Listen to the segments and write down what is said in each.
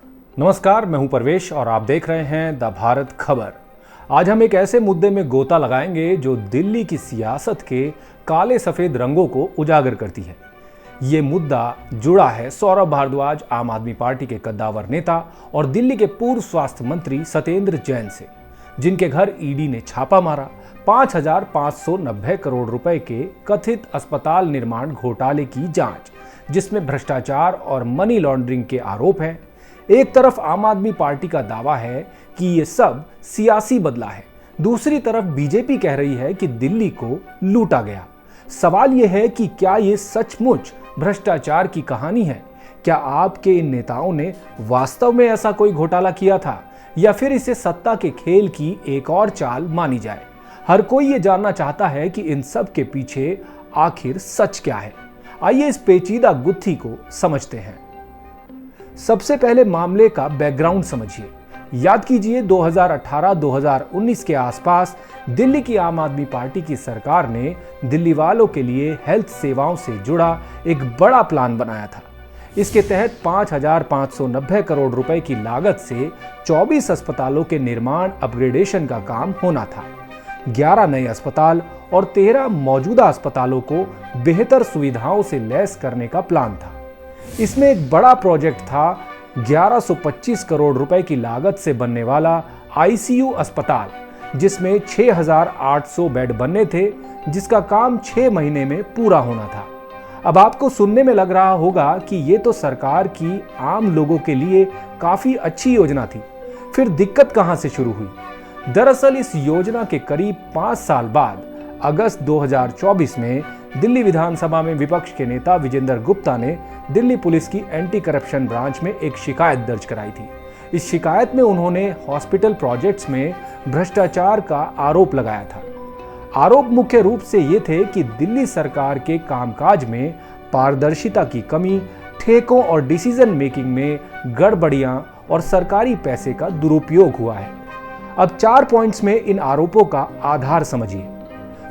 नमस्कार, मैं हूं परवेश और आप देख रहे हैं द भारत खबर। आज हम एक ऐसे मुद्दे में गोता लगाएंगे जो दिल्ली की सियासत के काले सफेद रंगों को उजागर करती है। ये मुद्दा जुड़ा है सौरभ भारद्वाज, आम आदमी पार्टी के कद्दावर नेता और दिल्ली के पूर्व स्वास्थ्य मंत्री सत्येंद्र जैन से, जिनके घर ईडी ने छापा मारा 5,590 करोड़ रुपए के कथित अस्पताल निर्माण घोटाले की जांच, जिसमें भ्रष्टाचार और मनी लॉन्ड्रिंग के आरोप हैं। एक तरफ आम आदमी पार्टी का दावा है कि ये सब सियासी बदला है, दूसरी तरफ बीजेपी कह रही है कि दिल्ली को लूटा गया। सवाल यह है कि क्या ये सचमुच भ्रष्टाचार की कहानी है? क्या आपके इन नेताओं ने वास्तव में ऐसा कोई घोटाला किया था, या फिर इसे सत्ता के खेल की एक और चाल मानी जाए? हर कोई ये जानना चाहता है कि इन सब के पीछे आखिर सच क्या है। आइए इस पेचीदा गुत्थी को समझते हैं। सबसे पहले मामले का बैकग्राउंड समझिए। याद कीजिए 2018-2019 के आसपास दिल्ली की आम आदमी पार्टी की सरकार ने दिल्ली वालों के लिए हेल्थ सेवाओं से जुड़ा एक बड़ा प्लान बनाया था। इसके तहत 5,590 करोड़ रुपए की लागत से 24 अस्पतालों के निर्माण अपग्रेडेशन का काम होना था। 11 नए अस्पताल और 13 मौजूदा अस्पतालों को बेहतर सुविधाओं से लैस करने का प्लान था। इसमें एक बड़ा प्रोजेक्ट था 1125 करोड़ रुपए की लागत से बनने वाला आईसीयू अस्पताल, जिसमें 6,800 बेड बनने थे, जिसका काम 6 महीने में पूरा होना था। अब आपको सुनने में लग रहा होगा कि ये तो सरकार की आम लोगों के लिए काफी अच्छी योजना थी। फिर दिक्कत कहां से शुरू हुई? दरअसल इस योजना के करीब 5 साल बाद अगस्त 2024 में दिल्ली विधानसभा में विपक्ष के नेता विजेंद्र गुप्ता ने दिल्ली पुलिस की एंटी करप्शन ब्रांच में एक शिकायत दर्ज कराई थी। इस शिकायत में उन्होंने हॉस्पिटल प्रोजेक्ट्स में भ्रष्टाचार का आरोप लगाया था। आरोप मुख्य रूप से ये थे कि दिल्ली सरकार के कामकाज में पारदर्शिता की कमी, ठेकों और डिसीजन मेकिंग में गड़बड़ियां और सरकारी पैसे का दुरुपयोग हुआ है। अब 4 पॉइंट्स में इन आरोपों का आधार समझिए।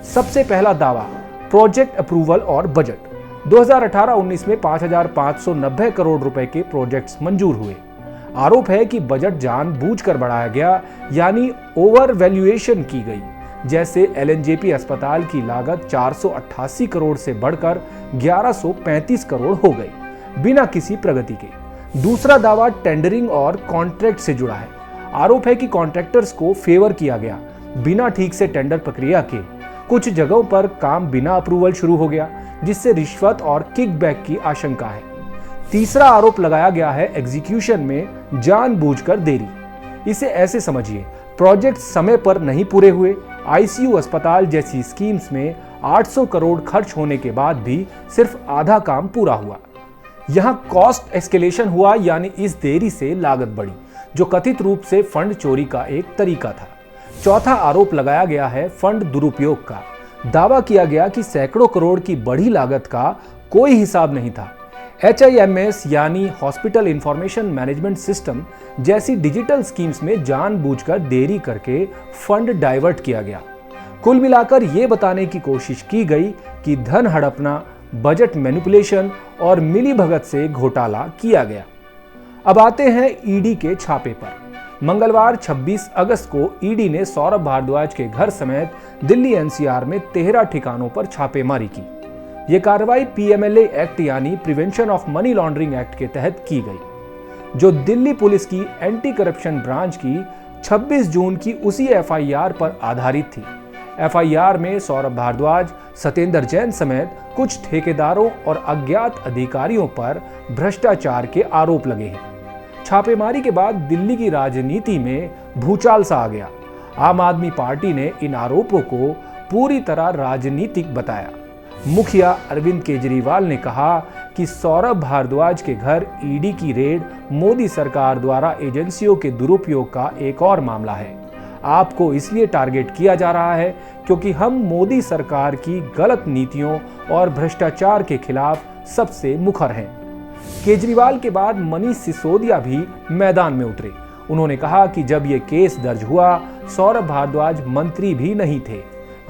सबसे पहला दावा, प्रोजेक्ट अप्रूवल और बजट। 2018-19 में 5,590 करोड़ रुपए के प्रोजेक्ट्स मंजूर हुए। आरोप है कि बजट जानबूझकर बढ़ाया गया, यानी ओवर वैल्यूएशन की गई। जैसे एलएनजेपी अस्पताल की लागत 488 करोड़ से बढ़कर 1135 करोड़ हो गई, बिना किसी प्रगति के। दूसरा दावा टेंडरिंग और कॉन्ट्रैक्ट से जुड़ा है। आरोप है कि कॉन्ट्रैक्टर्स को फेवर किया गया, बिना ठीक से टेंडर प्रक्रिया के। कुछ जगहों पर काम बिना अप्रूवल शुरू हो गया, जिससे रिश्वत और किकबैक की आशंका है। तीसरा आरोप लगाया गया है एग्जीक्यूशन में जानबूझकर देरी। इसे ऐसे समझिए, प्रोजेक्ट समय पर नहीं पूरे हुए। आईसीयू अस्पताल जैसी स्कीम्स में 800 करोड़ खर्च होने के बाद भी सिर्फ आधा काम पूरा हुआ। यहां कॉस्ट एस्केलेशन हुआ, यानी इस देरी से लागत बढ़ी, जो कथित रूप से फंड चोरी का एक तरीका था। चौथा आरोप लगाया गया है फंड दुरुपयोग का। दावा किया गया कि सैकड़ों करोड़ की बढ़ी लागत का कोई हिसाब नहीं था। HIMS यानी हॉस्पिटल इंफॉर्मेशन मैनेजमेंट सिस्टम जैसी डिजिटल स्कीम्स में जानबूझकर देरी करके फंड डाइवर्ट किया गया। कुल मिलाकर ये बताने की कोशिश की गई कि धन हड़पना, बजट मैनिपुलेशन और मिलीभगत से घोटाला किया गया। अब आते हैं ईडी के छापे पर। मंगलवार 26 अगस्त को ईडी ने सौरभ भारद्वाज के घर समेत दिल्ली एनसीआर में 13 ठिकानों पर छापेमारी की। यह कार्रवाई पीएमएलए एक्ट यानी prevention of money laundering act के तहत की गई, जो दिल्ली पुलिस की एंटी करप्शन ब्रांच की 26 जून की उसी एफआईआर पर आधारित थी। एफआईआर में सौरभ भारद्वाज, सत्येंद्र जैन समेत कुछ ठेकेदारों और अज्ञात अधिकारियों पर भ्रष्टाचार के आरोप लगे हैं। छापेमारी के बाद दिल्ली की राजनीति में भूचाल सा आ गया। आम आदमी पार्टी ने इन आरोपों को पूरी तरह राजनीतिक बताया। मुखिया अरविंद केजरीवाल ने कहा कि सौरभ भारद्वाज के घर ईडी की रेड मोदी सरकार द्वारा एजेंसियों के दुरुपयोग का एक और मामला है। आपको इसलिए टारगेट किया जा रहा है क्योंकि हम मोदी सरकार की गलत नीतियों और भ्रष्टाचार के खिलाफ सबसे मुखर हैं। केजरीवाल के बाद मनीष सिसोदिया भी मैदान में उतरे। उन्होंने कहा कि जब ये केस दर्ज हुआ, सौरभ भारद्वाज मंत्री भी नहीं थे।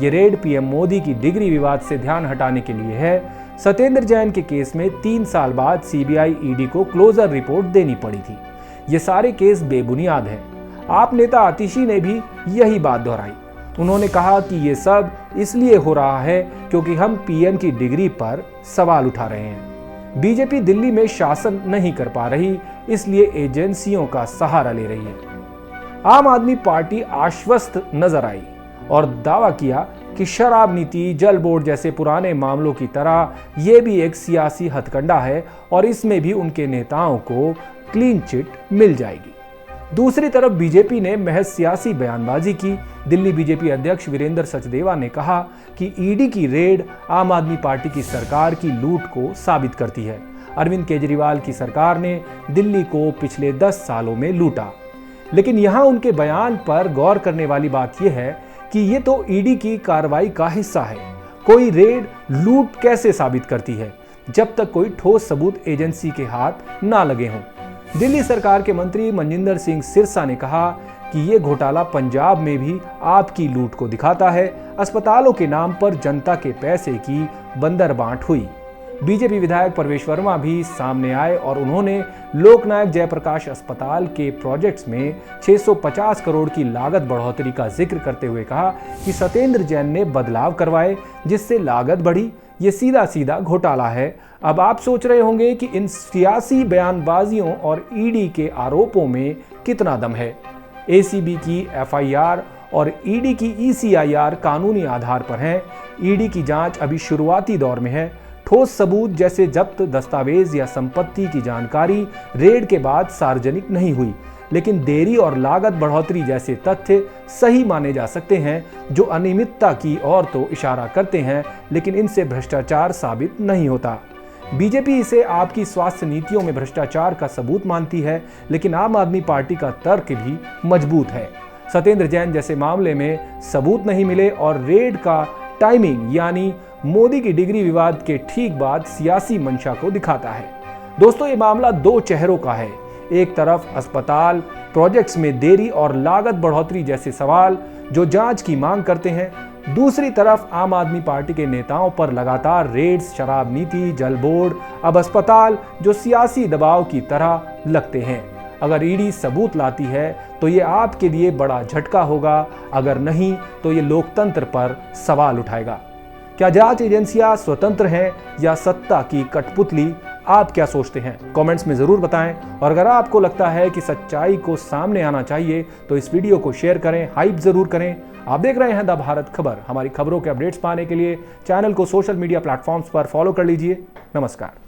ये रेड पीएम मोदी की डिग्री विवाद से ध्यान हटाने के लिए है। सत्येंद्र जैन के केस में 3 साल बाद सीबीआई ईडी को क्लोजर रिपोर्ट देनी पड़ी थी। ये सारे केस बेबुनियाद हैं। आप नेता आतिशी ने भी यही बात दोहराई। उन्होंने कहा कि ये सब इसलिए हो रहा है क्योंकि हम पीएम की डिग्री पर सवाल उठा रहे हैं। बीजेपी दिल्ली में शासन नहीं कर पा रही, इसलिए एजेंसियों का सहारा ले रही है। आम आदमी पार्टी आश्वस्त नजर आई और दावा किया कि शराब नीति, जल बोर्ड जैसे पुराने मामलों की तरह ये भी एक सियासी हथकंडा है और इसमें भी उनके नेताओं को क्लीन चिट मिल जाएगी। दूसरी तरफ बीजेपी ने महज सियासी बयानबाजी की। दिल्ली बीजेपी अध्यक्ष वीरेंद्र सचदेवा ने कहा कि ईडी की रेड आम आदमी पार्टी की सरकार की लूट को साबित करती है। अरविंद केजरीवाल की सरकार ने दिल्ली को पिछले 10 सालों में लूटा। लेकिन यहां उनके बयान पर गौर करने वाली बात यह है कि ये तो ईडी की कार्रवाई का हिस्सा है। कोई रेड लूट कैसे साबित करती है जब तक कोई ठोस सबूत एजेंसी के हाथ ना लगे हों। दिल्ली सरकार के मंत्री मनजिंदर सिंह सिरसा ने कहा कि ये घोटाला पंजाब में भी आपकी लूट को दिखाता है। अस्पतालों के नाम पर जनता के पैसे की बंदरबांट हुई। बीजेपी विधायक प्रवेश वर्मा भी सामने आए और उन्होंने लोकनायक जयप्रकाश अस्पताल के प्रोजेक्ट्स में 650 करोड़ की लागत बढ़ोतरी का जिक्र करते हुए कहा कि सत्येंद्र जैन ने बदलाव करवाए जिससे लागत बढ़ी। ये सीधा सीधा घोटाला है। अब आप सोच रहे होंगे कि इन सियासी बयानबाजियों और ईडी के आरोपों में कितना दम है। एसीबी की एफआईआर और ईडी की ईसीआईआर कानूनी आधार पर हैं। ईडी की जांच अभी शुरुआती दौर में है। ठोस सबूत जैसे जब्त दस्तावेज या संपत्ति की जानकारी रेड के बाद सार्वजनिक नहीं हुई, लेकिन देरी और लागत बढ़ोतरी जैसे तथ्य सही माने जा सकते हैं जो अनियमितता की ओर तो इशारा करते हैं, लेकिन इनसे भ्रष्टाचार साबित नहीं होता। बीजेपी इसे आपकी स्वास्थ्य नीतियों में भ्रष्टाचार का सबूत मानती है, लेकिन आम आदमी पार्टी का तर्क भी मजबूत है। सत्येंद्र जैन जैसे मामले में सबूत नहीं मिले और रेड का टाइमिंग यानी मोदी की डिग्री विवाद के ठीक बाद सियासी मंशा को दिखाता है। दोस्तों, ये मामला दो चेहरों का है। एक तरफ अस्पताल प्रोजेक्ट्स में देरी और लागत बढ़ोतरी जैसे सवाल जो जांच की मांग करते हैं, दूसरी तरफ आम आदमी पार्टी के नेताओं पर लगातार रेड्स, शराब नीति, जल बोर्ड, अब अस्पताल जो सियासी दबाव की तरह लगते हैं। अगर ईडी सबूत लाती है तो ये आपके लिए बड़ा झटका होगा, अगर नहीं तो ये लोकतंत्र पर सवाल उठाएगा। क्या जांच एजेंसियां स्वतंत्र हैं या सत्ता की कठपुतली? आप क्या सोचते हैं? कमेंट्स में जरूर बताएं। और अगर आपको लगता है कि सच्चाई को सामने आना चाहिए तो इस वीडियो को शेयर करें, हाइप जरूर करें। आप देख रहे हैं द भारत खबर। हमारी खबरों के अपडेट्स पाने के लिए चैनल को सोशल मीडिया प्लेटफॉर्म्स पर फॉलो कर लीजिए। नमस्कार।